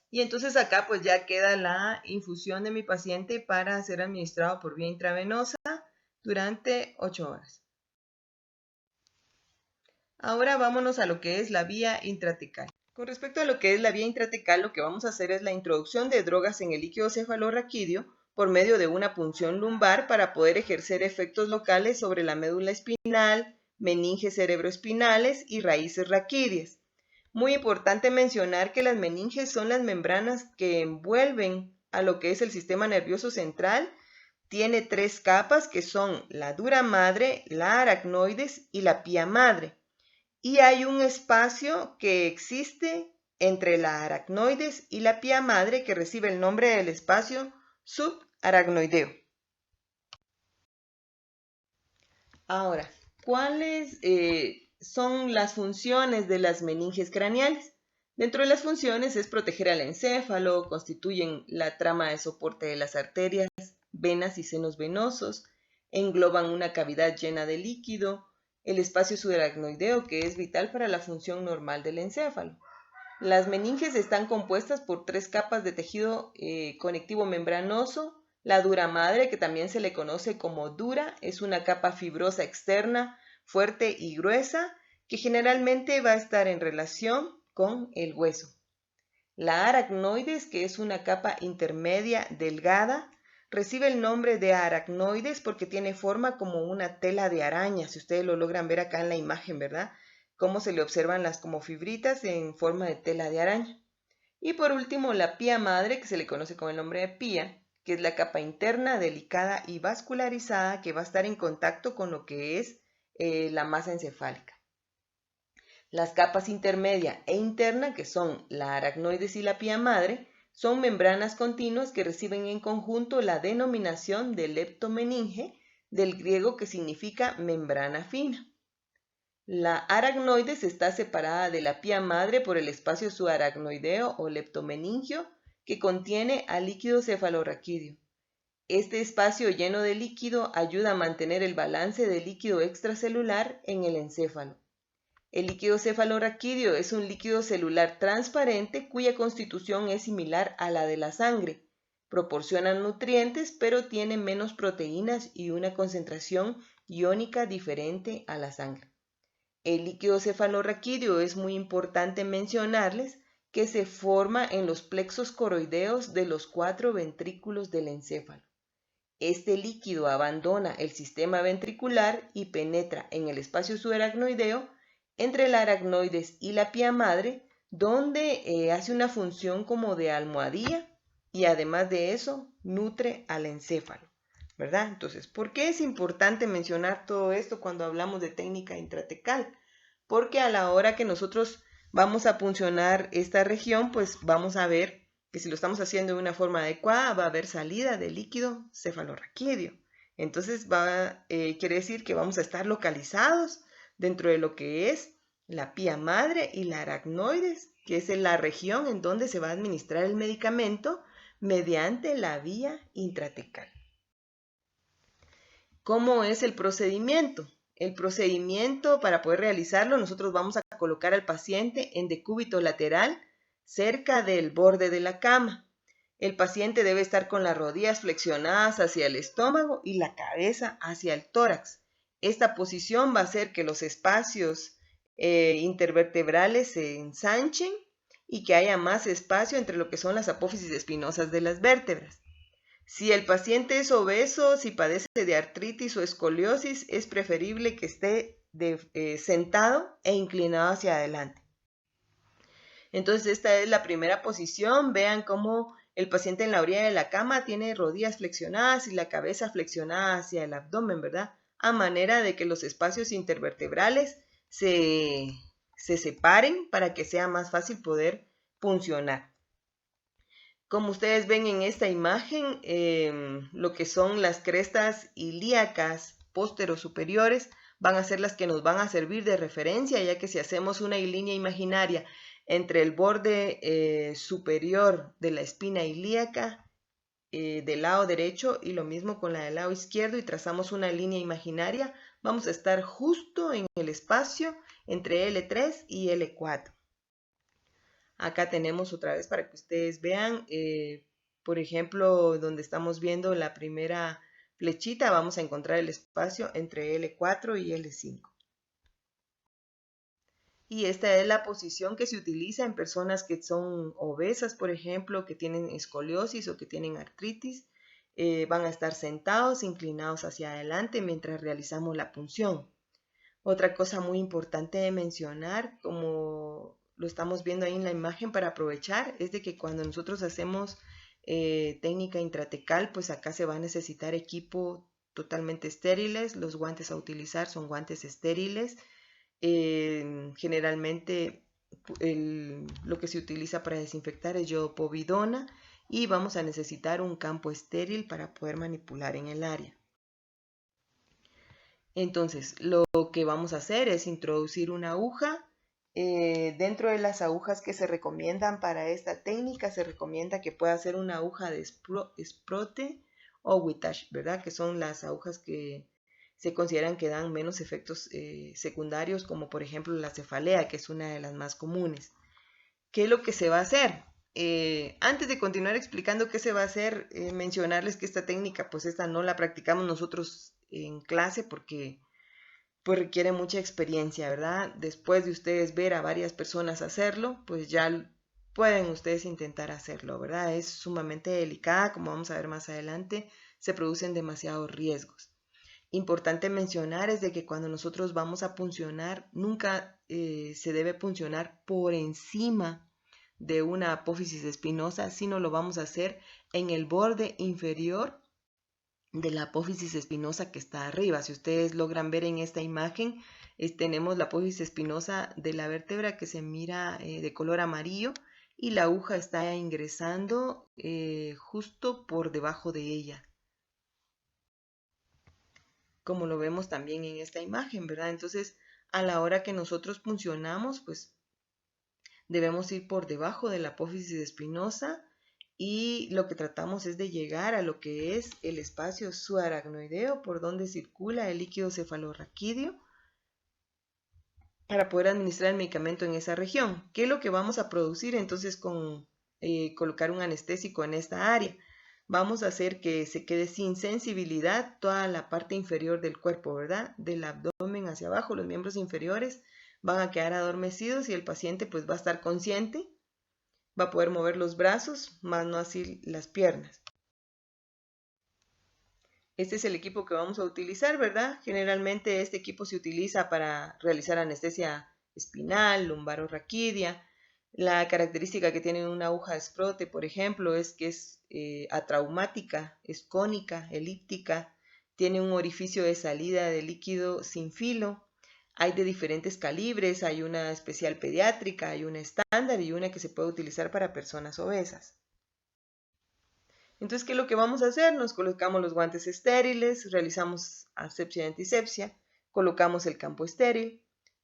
Y entonces acá pues ya queda la infusión de mi paciente para ser administrado por vía intravenosa durante 8 horas. Ahora vámonos a lo que es la vía intratecal. Con respecto a lo que es la vía intratecal, lo que vamos a hacer es la introducción de drogas en el líquido cefalorraquídeo por medio de una punción lumbar para poder ejercer efectos locales sobre la médula espinal, meninges cerebroespinales y raíces raquídeas. Muy importante mencionar que las meninges son las membranas que envuelven a lo que es el sistema nervioso central. Tiene 3 capas que son la dura madre, la aracnoides y la pía madre. Y hay un espacio que existe entre la aracnoides y la pía madre que recibe el nombre del espacio subaracnoideo. Ahora, ¿cuáles son las funciones de las meninges craneales? Dentro de las funciones es proteger al encéfalo, constituyen la trama de soporte de las arterias, venas y senos venosos, engloban una cavidad llena de líquido, el espacio subaracnoideo, que es vital para la función normal del encéfalo. Las meninges están compuestas por 3 capas de tejido conectivo membranoso. La dura madre, que también se le conoce como dura, es una capa fibrosa externa, fuerte y gruesa, que generalmente va a estar en relación con el hueso. La aracnoides, que es una capa intermedia delgada, recibe el nombre de aracnoides porque tiene forma como una tela de araña. Si ustedes lo logran ver acá en la imagen, ¿verdad? Cómo se le observan las como fibritas en forma de tela de araña. Y por último, la pía madre, que se le conoce con el nombre de pía, que es la capa interna, delicada y vascularizada que va a estar en contacto con lo que es la masa encefálica. Las capas intermedia e interna, que son la aracnoides y la pía madre, son membranas continuas que reciben en conjunto la denominación de leptomeninge, del griego que significa membrana fina. La aracnoides está separada de la pía madre por el espacio subaracnoideo o leptomeningio que contiene al líquido cefalorraquídeo. Este espacio lleno de líquido ayuda a mantener el balance de líquido extracelular en el encéfalo. El líquido cefalorraquídeo es un líquido celular transparente cuya constitución es similar a la de la sangre. Proporciona nutrientes, pero tiene menos proteínas y una concentración iónica diferente a la sangre. El líquido cefalorraquídeo es muy importante mencionarles que se forma en los plexos coroideos de los 4 ventrículos del encéfalo. Este líquido abandona el sistema ventricular y penetra en el espacio subaracnoideo entre el aracnoides y la pía madre, donde hace una función como de almohadilla y además de eso nutre al encéfalo, ¿verdad? Entonces, ¿por qué es importante mencionar todo esto cuando hablamos de técnica intratecal? Porque a la hora que nosotros vamos a puncionar esta región, pues vamos a ver que si lo estamos haciendo de una forma adecuada, va a haber salida de líquido cefalorraquídeo. Entonces, quiere decir que vamos a estar localizados dentro de lo que es la pía madre y la aracnoides, que es la región en donde se va a administrar el medicamento mediante la vía intratecal. ¿Cómo es el procedimiento? El procedimiento, para poder realizarlo, nosotros vamos a colocar al paciente en decúbito lateral cerca del borde de la cama. El paciente debe estar con las rodillas flexionadas hacia el estómago y la cabeza hacia el tórax. Esta posición va a hacer que los espacios intervertebrales se ensanchen y que haya más espacio entre lo que son las apófisis espinosas de las vértebras. Si el paciente es obeso, si padece de artritis o escoliosis, es preferible que esté sentado e inclinado hacia adelante. Entonces, esta es la primera posición. Vean cómo el paciente en la orilla de la cama tiene rodillas flexionadas y la cabeza flexionada hacia el abdomen, ¿verdad? A manera de que los espacios intervertebrales se separen para que sea más fácil poder puncionar. Como ustedes ven en esta imagen, lo que son las crestas ilíacas póstero-superiores van a ser las que nos van a servir de referencia, ya que si hacemos una línea imaginaria entre el borde superior de la espina ilíaca del lado derecho y lo mismo con la del lado izquierdo y trazamos una línea imaginaria, vamos a estar justo en el espacio entre L3 y L4. Acá tenemos otra vez para que ustedes vean, por ejemplo, donde estamos viendo la primera flechita, vamos a encontrar el espacio entre L4 y L5. Y esta es la posición que se utiliza en personas que son obesas, por ejemplo, que tienen escoliosis o que tienen artritis. Van a estar sentados, inclinados hacia adelante mientras realizamos la punción. Otra cosa muy importante de mencionar, como lo estamos viendo ahí en la imagen para aprovechar, es de que cuando nosotros hacemos técnica intratecal, pues acá se va a necesitar equipo totalmente estériles. Los guantes a utilizar son guantes estériles. Generalmente lo que se utiliza para desinfectar es iodopovidona y vamos a necesitar un campo estéril para poder manipular en el área. Entonces, lo que vamos a hacer es introducir una aguja. Dentro de las agujas que se recomiendan para esta técnica, se recomienda que pueda ser una aguja de Sprotte o Whittage, ¿verdad? Que son las agujas que se consideran que dan menos efectos secundarios, como por ejemplo la cefalea, que es una de las más comunes. ¿Qué es lo que se va a hacer? Antes de continuar explicando qué se va a hacer, mencionarles que esta técnica, pues esta no la practicamos nosotros en clase porque pues requiere mucha experiencia, ¿verdad? Después de ustedes ver a varias personas hacerlo, pues ya pueden ustedes intentar hacerlo, ¿verdad? Es sumamente delicada, como vamos a ver más adelante, se producen demasiados riesgos. Importante mencionar es de que cuando nosotros vamos a puncionar, nunca se debe puncionar por encima de una apófisis espinosa, sino lo vamos a hacer en el borde inferior de la apófisis espinosa que está arriba. Si ustedes logran ver en esta imagen, tenemos la apófisis espinosa de la vértebra que se mira de color amarillo y la aguja está ingresando justo por debajo de ella, como lo vemos también en esta imagen, ¿verdad? Entonces, a la hora que nosotros puncionamos, pues debemos ir por debajo de la apófisis espinosa y lo que tratamos es de llegar a lo que es el espacio subaracnoideo por donde circula el líquido cefalorraquídeo para poder administrar el medicamento en esa región. ¿Qué es lo que vamos a producir entonces con colocar un anestésico en esta área? Vamos a hacer que se quede sin sensibilidad toda la parte inferior del cuerpo, ¿verdad? Del abdomen hacia abajo, los miembros inferiores van a quedar adormecidos y el paciente pues va a estar consciente, va a poder mover los brazos, más no así las piernas. Este es el equipo que vamos a utilizar, ¿verdad? Generalmente este equipo se utiliza para realizar anestesia espinal, lumbarorraquidia. La característica que tiene una aguja Sprotte, por ejemplo, es que es atraumática, es cónica, elíptica, tiene un orificio de salida de líquido sin filo. Hay de diferentes calibres, hay una especial pediátrica, hay una estándar y una que se puede utilizar para personas obesas. Entonces, ¿qué es lo que vamos a hacer? Nos colocamos los guantes estériles, realizamos asepsia y antisepsia, colocamos el campo estéril,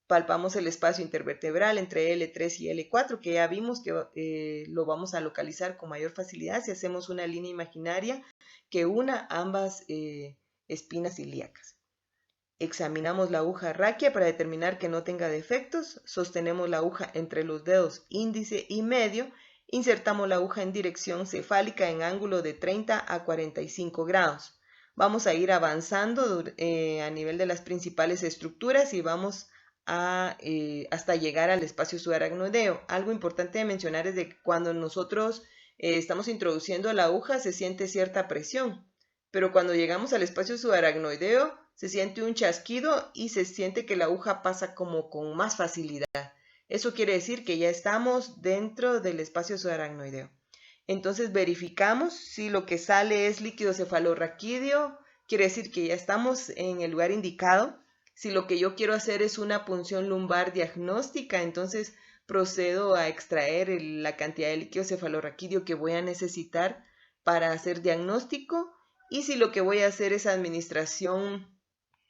palpamos el espacio intervertebral entre L3 y L4, que ya vimos que lo vamos a localizar con mayor facilidad si hacemos una línea imaginaria que una ambas espinas ilíacas. Examinamos la aguja raquia para determinar que no tenga defectos, sostenemos la aguja entre los dedos índice y medio, insertamos la aguja en dirección cefálica en ángulo de 30 a 45 grados. Vamos a ir avanzando a nivel de las principales estructuras y vamos hasta llegar al espacio subaracnoideo. Algo importante de mencionar es de que cuando nosotros estamos introduciendo la aguja se siente cierta presión, pero cuando llegamos al espacio subaracnoideo se siente un chasquido y se siente que la aguja pasa como con más facilidad. Eso quiere decir que ya estamos dentro del espacio subaracnoideo. Entonces verificamos si lo que sale es líquido cefalorraquídeo, quiere decir que ya estamos en el lugar indicado. Si lo que yo quiero hacer es una punción lumbar diagnóstica, entonces procedo a extraer la cantidad de líquido cefalorraquídeo que voy a necesitar para hacer diagnóstico. Y si lo que voy a hacer es administración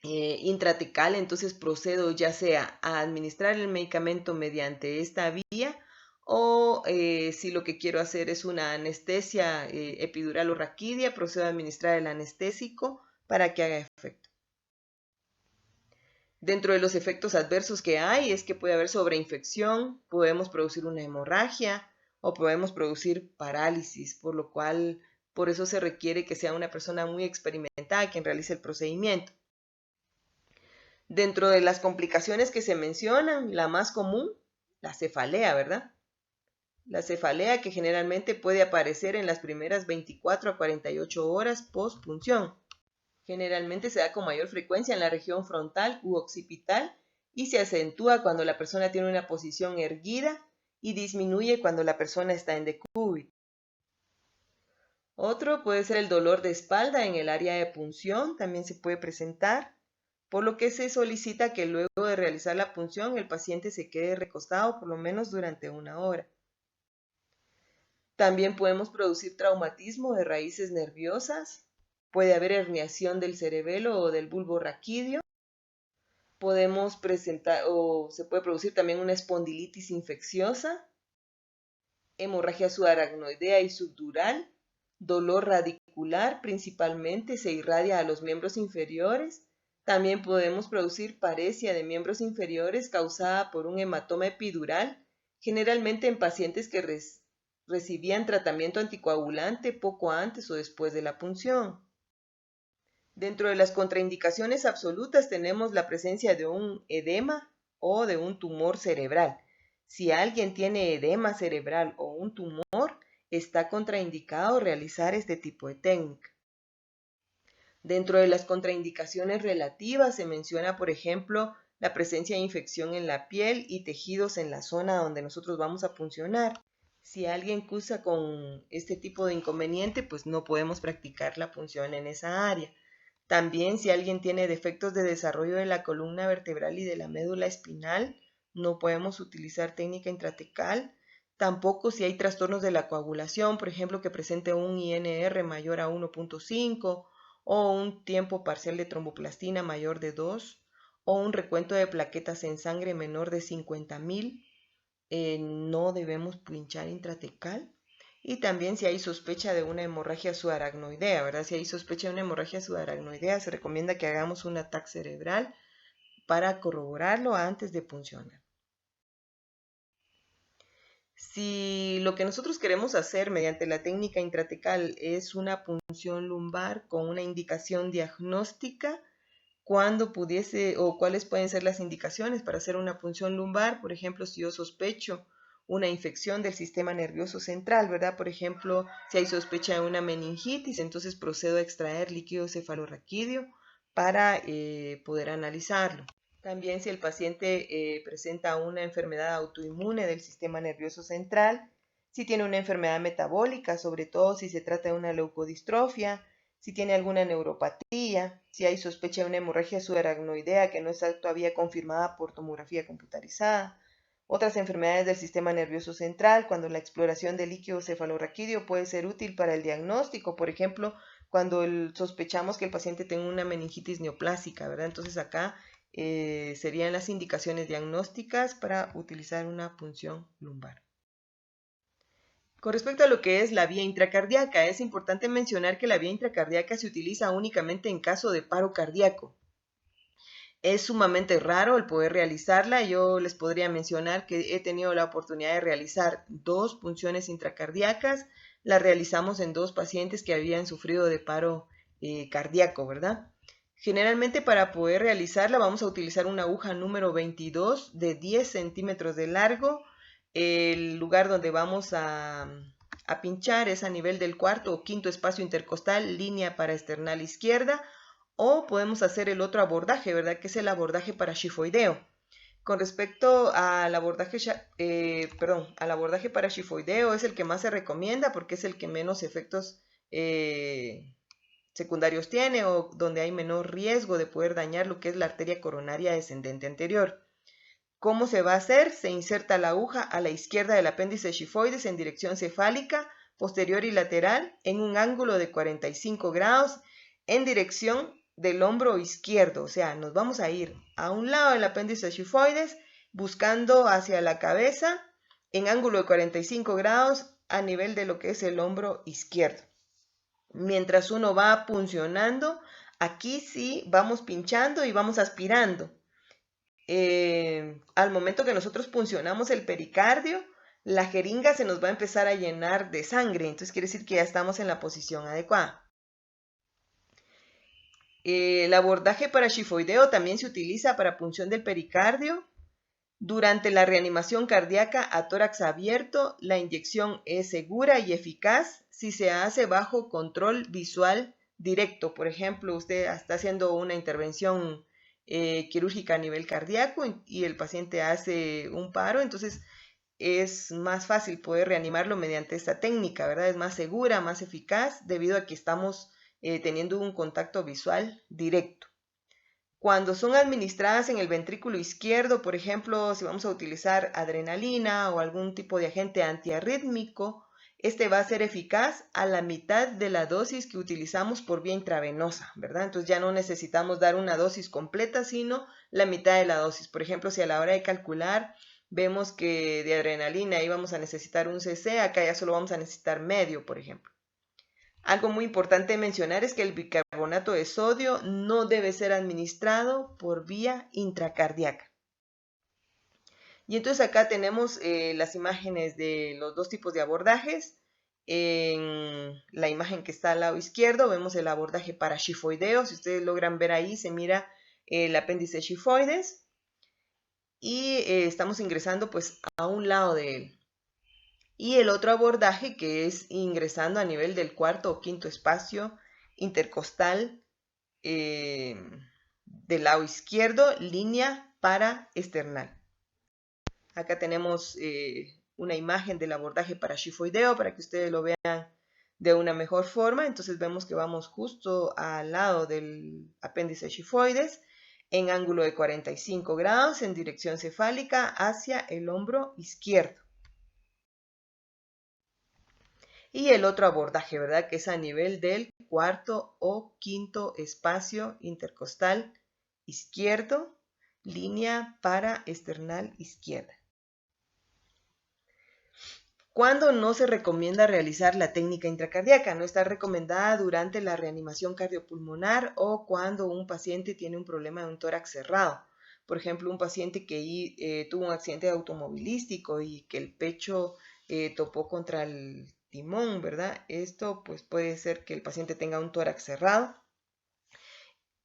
intratecal, entonces procedo ya sea a administrar el medicamento mediante esta vía o si lo que quiero hacer es una anestesia epidural o raquidia, procedo a administrar el anestésico para que haga efecto. Dentro de los efectos adversos que hay es que puede haber sobreinfección, podemos producir una hemorragia o podemos producir parálisis, por eso se requiere que sea una persona muy experimentada quien realice el procedimiento. Dentro de las complicaciones que se mencionan, la más común, la cefalea, ¿verdad? La cefalea que generalmente puede aparecer en las primeras 24 a 48 horas post-punción. Generalmente se da con mayor frecuencia en la región frontal u occipital y se acentúa cuando la persona tiene una posición erguida y disminuye cuando la persona está en decúbito. Otro puede ser el dolor de espalda en el área de punción, también se puede presentar, por lo que se solicita que luego de realizar la punción el paciente se quede recostado por lo menos durante 1 hora. También podemos producir traumatismo de raíces nerviosas, puede haber herniación del cerebelo o del bulbo raquídeo, podemos presentar o se puede producir también una espondilitis infecciosa, hemorragia subaracnoidea y subdural, dolor radicular principalmente se irradia a los miembros inferiores. También podemos producir paresia de miembros inferiores causada por un hematoma epidural, generalmente en pacientes que recibían tratamiento anticoagulante poco antes o después de la punción. Dentro de las contraindicaciones absolutas tenemos la presencia de un edema o de un tumor cerebral. Si alguien tiene edema cerebral o un tumor, está contraindicado realizar este tipo de técnica. Dentro de las contraindicaciones relativas se menciona, por ejemplo, la presencia de infección en la piel y tejidos en la zona donde nosotros vamos a puncionar. Si alguien cursa con este tipo de inconveniente, pues no podemos practicar la punción en esa área. También si alguien tiene defectos de desarrollo de la columna vertebral y de la médula espinal, no podemos utilizar técnica intratecal. Tampoco si hay trastornos de la coagulación, por ejemplo, que presente un INR mayor a 1.5 o un tiempo parcial de tromboplastina mayor de 2 o un recuento de plaquetas en sangre menor de 50.000, no debemos pinchar intratecal. Y también si hay sospecha de una hemorragia subaracnoidea, ¿verdad? Si hay sospecha de una hemorragia subaracnoidea, se recomienda que hagamos un ataque cerebral para corroborarlo antes de puncionar. Si lo que nosotros queremos hacer mediante la técnica intratecal es una punción lumbar con una indicación diagnóstica, ¿cuándo pudiese o cuáles pueden ser las indicaciones para hacer una punción lumbar? Por ejemplo, si yo sospecho una infección del sistema nervioso central, ¿verdad? Por ejemplo, si hay sospecha de una meningitis, entonces procedo a extraer líquido cefalorraquídeo para poder analizarlo. También si el paciente presenta una enfermedad autoinmune del sistema nervioso central, si tiene una enfermedad metabólica, sobre todo si se trata de una leucodistrofia, si tiene alguna neuropatía, si hay sospecha de una hemorragia subaracnoidea que no está todavía confirmada por tomografía computarizada. Otras enfermedades del sistema nervioso central, cuando la exploración del líquido cefalorraquídeo puede ser útil para el diagnóstico, por ejemplo, cuando sospechamos que el paciente tenga una meningitis neoplásica, ¿verdad? Entonces acá serían las indicaciones diagnósticas para utilizar una punción lumbar. Con respecto a lo que es la vía intracardíaca, es importante mencionar que la vía intracardíaca se utiliza únicamente en caso de paro cardíaco. Es sumamente raro el poder realizarla. Yo les podría mencionar que he tenido la oportunidad de realizar 2 punciones intracardíacas. Las realizamos en 2 pacientes que habían sufrido de paro cardíaco, ¿verdad? Generalmente para poder realizarla vamos a utilizar una aguja número 22 de 10 centímetros de largo. El lugar donde vamos a pinchar es a nivel del cuarto o quinto espacio intercostal, línea parasternal izquierda, o podemos hacer el otro abordaje, ¿verdad? Que es el abordaje parashifoideo. Con respecto al abordaje, al abordaje parashifoideo es el que más se recomienda porque es el que menos efectos secundarios tiene o donde hay menor riesgo de poder dañar lo que es la arteria coronaria descendente anterior. ¿Cómo se va a hacer? Se inserta la aguja a la izquierda del apéndice shifoides en dirección cefálica, posterior y lateral, en un ángulo de 45 grados, en dirección del hombro izquierdo. O sea, nos vamos a ir a un lado del apéndice shifoides, buscando hacia la cabeza, en ángulo de 45 grados, a nivel de lo que es el hombro izquierdo. Mientras uno va puncionando, aquí sí vamos pinchando y vamos aspirando. Al momento que nosotros puncionamos el pericardio, la jeringa se nos va a empezar a llenar de sangre, entonces quiere decir que ya estamos en la posición adecuada. El abordaje parashifoideo también se utiliza para punción del pericardio. Durante la reanimación cardíaca a tórax abierto, la inyección es segura y eficaz si se hace bajo control visual directo. Por ejemplo, usted está haciendo una intervención quirúrgica a nivel cardíaco y el paciente hace un paro, entonces es más fácil poder reanimarlo mediante esta técnica, ¿verdad? Es más segura, más eficaz, debido a que estamos teniendo un contacto visual directo. Cuando son administradas en el ventrículo izquierdo, por ejemplo, si vamos a utilizar adrenalina o algún tipo de agente antiarrítmico, este va a ser eficaz a la mitad de la dosis que utilizamos por vía intravenosa, ¿verdad? Entonces ya no necesitamos dar una dosis completa, sino la mitad de la dosis. Por ejemplo, si a la hora de calcular vemos que de adrenalina íbamos a necesitar un cc, acá ya solo vamos a necesitar medio, por ejemplo. Algo muy importante mencionar es que el bicarbonato de sodio no debe ser administrado por vía intracardíaca. Y entonces acá tenemos las imágenes de los 2 tipos de abordajes. En la imagen que está al lado izquierdo vemos el abordaje parashifoideo. Si ustedes logran ver ahí, se mira el apéndice shifoides y estamos ingresando pues a un lado de él. Y el otro abordaje que es ingresando a nivel del cuarto o quinto espacio intercostal del lado izquierdo, línea paraesternal. Acá tenemos una imagen del abordaje parashifoideo para que ustedes lo vean de una mejor forma. Entonces vemos que vamos justo al lado del apéndice shifoides en ángulo de 45 grados en dirección cefálica hacia el hombro izquierdo. Y el otro abordaje, ¿verdad? Que es a nivel del cuarto o quinto espacio intercostal izquierdo, línea paraesternal izquierda. ¿Cuándo no se recomienda realizar la técnica intracardíaca? No está recomendada durante la reanimación cardiopulmonar o cuando un paciente tiene un problema de un tórax cerrado. por ejemplo, un paciente que tuvo un accidente automovilístico y que el pecho topó contra el timón, ¿verdad? Esto pues puede ser que el paciente tenga un tórax cerrado,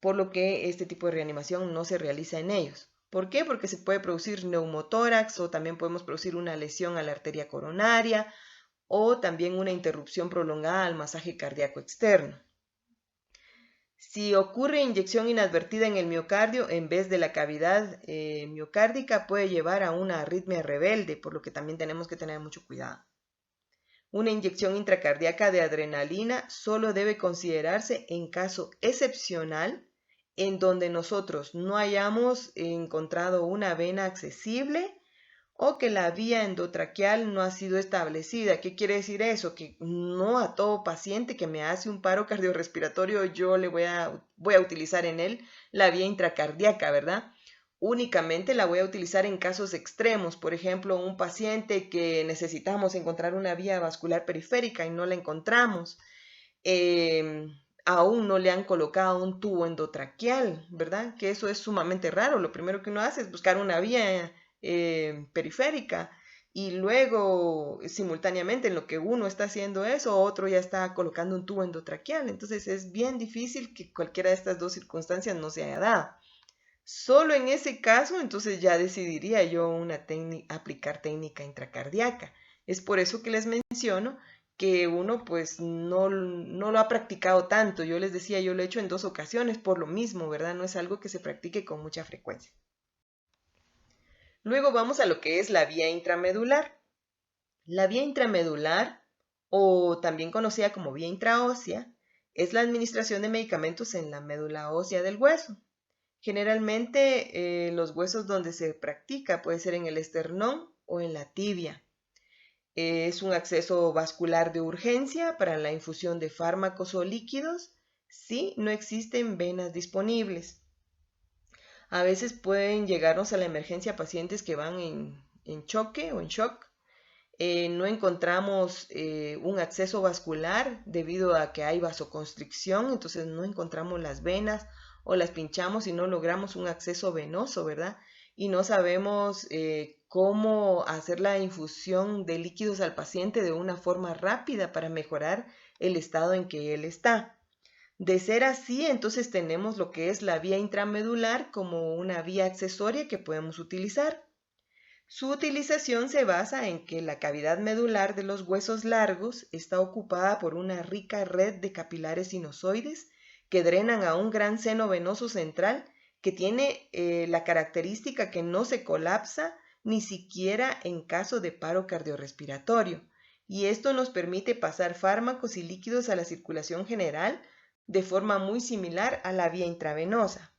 por lo que este tipo de reanimación no se realiza en ellos. ¿Por qué? Porque se puede producir neumotórax o también podemos producir una lesión a la arteria coronaria o también una interrupción prolongada al masaje cardíaco externo. Si ocurre inyección inadvertida en el miocardio en vez de la cavidad miocárdica, puede llevar a una arritmia rebelde, por lo que también tenemos que tener mucho cuidado. Una inyección intracardíaca de adrenalina solo debe considerarse en caso excepcional en donde nosotros no hayamos encontrado una vena accesible o que la vía endotraqueal no ha sido establecida. ¿Qué quiere decir eso? Que no a todo paciente que me hace un paro cardiorrespiratorio yo le voy a utilizar en él la vía intracardíaca, ¿verdad? Únicamente la voy a utilizar en casos extremos. Por ejemplo, un paciente que necesitamos encontrar una vía vascular periférica y no la encontramos. Aún no le han colocado un tubo endotraqueal, ¿verdad? Que eso es sumamente raro. Lo primero que uno hace es buscar una vía periférica y luego simultáneamente en lo que uno está haciendo eso, otro ya está colocando un tubo endotraqueal. Entonces es bien difícil que cualquiera de estas dos circunstancias no se haya dado. Solo en ese caso, entonces ya decidiría yo aplicar técnica intracardíaca. Es por eso que les menciono que uno pues no lo ha practicado tanto. Yo les decía, yo lo he hecho en 2 ocasiones por lo mismo, ¿verdad? No es algo que se practique con mucha frecuencia. Luego vamos a lo que es la vía intramedular. La vía intramedular, o también conocida como vía intraósea, es la administración de medicamentos en la médula ósea del hueso. Generalmente los huesos donde se practica puede ser en el esternón o en la tibia. Es un acceso vascular de urgencia para la infusión de fármacos o líquidos si no existen venas disponibles. A veces pueden llegarnos a la emergencia pacientes que van en choque o en shock. No encontramos un acceso vascular debido a que hay vasoconstricción, entonces no encontramos las venas o las pinchamos y no logramos un acceso venoso, ¿verdad? Y no sabemos cómo hacer la infusión de líquidos al paciente de una forma rápida para mejorar el estado en que él está. De ser así, entonces tenemos lo que es la vía intramedular como una vía accesoria que podemos utilizar. Su utilización se basa en que la cavidad medular de los huesos largos está ocupada por una rica red de capilares sinusoides que drenan a un gran seno venoso central que tiene la característica que no se colapsa ni siquiera en caso de paro cardiorrespiratorio. Y esto nos permite pasar fármacos y líquidos a la circulación general de forma muy similar a la vía intravenosa.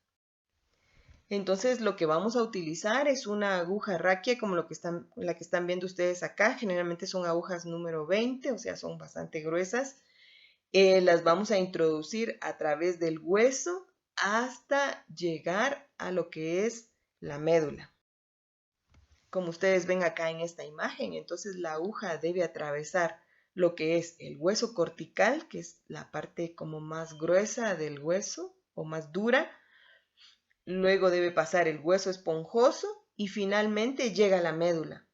Entonces lo que vamos a utilizar es una aguja raquia como la que están viendo ustedes acá. Generalmente son agujas número 20, o sea, son bastante gruesas. Las vamos a introducir a través del hueso hasta llegar a lo que es la médula. Como ustedes ven acá en esta imagen, entonces la aguja debe atravesar lo que es el hueso cortical, que es la parte como más gruesa del hueso o más dura. Luego debe pasar el hueso esponjoso y finalmente llega a la médula.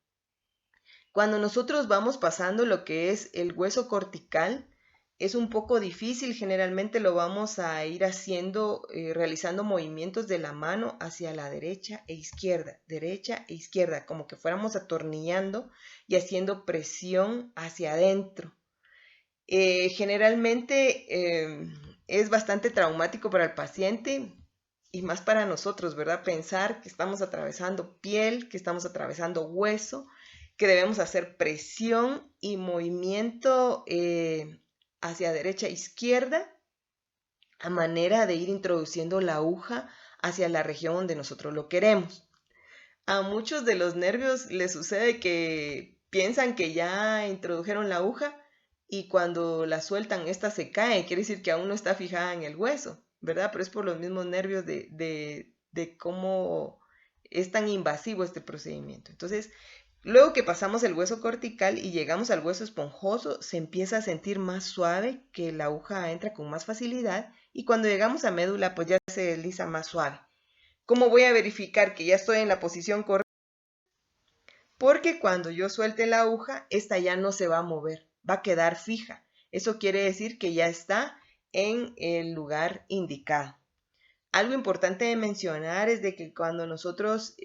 Cuando nosotros vamos pasando lo que es el hueso cortical, es un poco difícil, generalmente lo vamos a ir haciendo, realizando movimientos de la mano hacia la derecha e izquierda, como que fuéramos atornillando y haciendo presión hacia adentro. Generalmente es bastante traumático para el paciente y más para nosotros, ¿verdad? Pensar que estamos atravesando piel, que estamos atravesando hueso, que debemos hacer presión y movimiento hacia derecha e izquierda a manera de ir introduciendo la aguja hacia la región donde nosotros lo queremos. A muchos de los nervios les sucede que piensan que ya introdujeron la aguja y cuando la sueltan, esta se cae, quiere decir que aún no está fijada en el hueso, ¿verdad? Pero es por los mismos nervios de cómo es tan invasivo este procedimiento. Entonces, luego que pasamos el hueso cortical y llegamos al hueso esponjoso, se empieza a sentir más suave, que la aguja entra con más facilidad y cuando llegamos a médula, pues ya se desliza más suave. ¿Cómo voy a verificar que ya estoy en la posición correcta? Porque cuando yo suelte la aguja, esta ya no se va a mover, va a quedar fija. Eso quiere decir que ya está en el lugar indicado. Algo importante de mencionar es de que cuando nosotros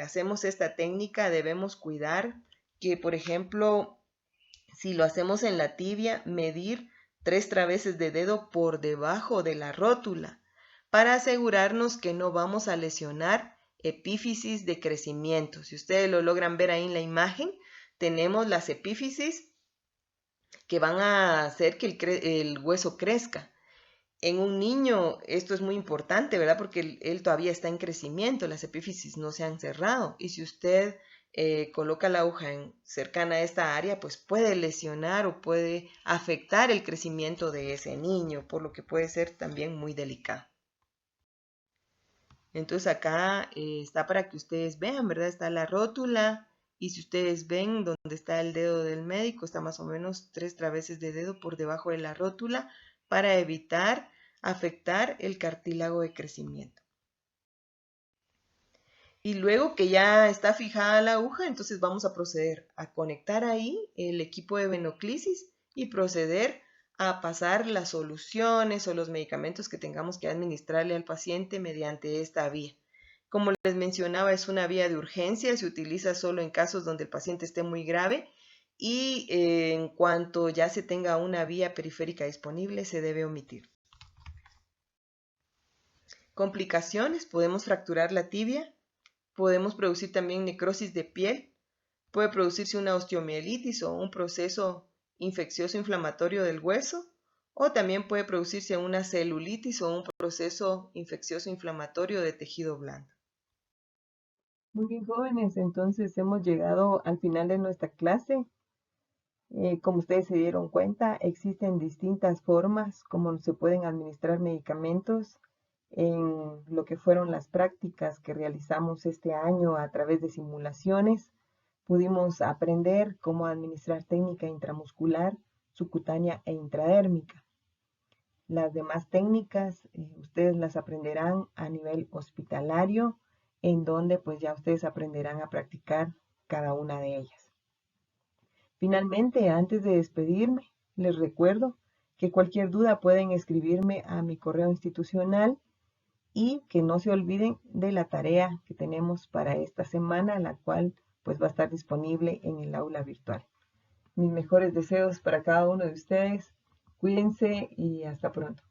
hacemos esta técnica debemos cuidar que, por ejemplo, si lo hacemos en la tibia, medir 3 traveses de dedo por debajo de la rótula para asegurarnos que no vamos a lesionar epífisis de crecimiento. Si ustedes lo logran ver ahí en la imagen, tenemos las epífisis que van a hacer que el hueso crezca. En un niño esto es muy importante, ¿verdad? Porque él todavía está en crecimiento, las epífisis no se han cerrado. Y si usted coloca la aguja cercana a esta área, pues puede lesionar o puede afectar el crecimiento de ese niño, por lo que puede ser también muy delicado. Entonces acá está para que ustedes vean, ¿verdad? Está la rótula y si ustedes ven donde está el dedo del médico, está más o menos 3 traveses de dedo por debajo de la rótula para evitar afectar el cartílago de crecimiento. Y luego que ya está fijada la aguja, entonces vamos a proceder a conectar ahí el equipo de venoclisis y proceder a pasar las soluciones o los medicamentos que tengamos que administrarle al paciente mediante esta vía. Como les mencionaba, es una vía de urgencia, se utiliza solo en casos donde el paciente esté muy grave y en cuanto ya se tenga una vía periférica disponible, se debe omitir. Complicaciones, podemos fracturar la tibia, podemos producir también necrosis de piel, puede producirse una osteomielitis o un proceso infeccioso inflamatorio del hueso, o también puede producirse una celulitis o un proceso infeccioso inflamatorio de tejido blando. Muy bien, jóvenes, entonces hemos llegado al final de nuestra clase. Como ustedes se dieron cuenta, existen distintas formas como se pueden administrar medicamentos en lo que fueron las prácticas que realizamos este año a través de simulaciones. Pudimos aprender cómo administrar técnica intramuscular, subcutánea e intradérmica. Las demás técnicas ustedes las aprenderán a nivel hospitalario, en donde pues ya ustedes aprenderán a practicar cada una de ellas. Finalmente, antes de despedirme, les recuerdo que cualquier duda pueden escribirme a mi correo institucional y que no se olviden de la tarea que tenemos para esta semana, la cual pues va a estar disponible en el aula virtual. Mis mejores deseos para cada uno de ustedes. Cuídense y hasta pronto.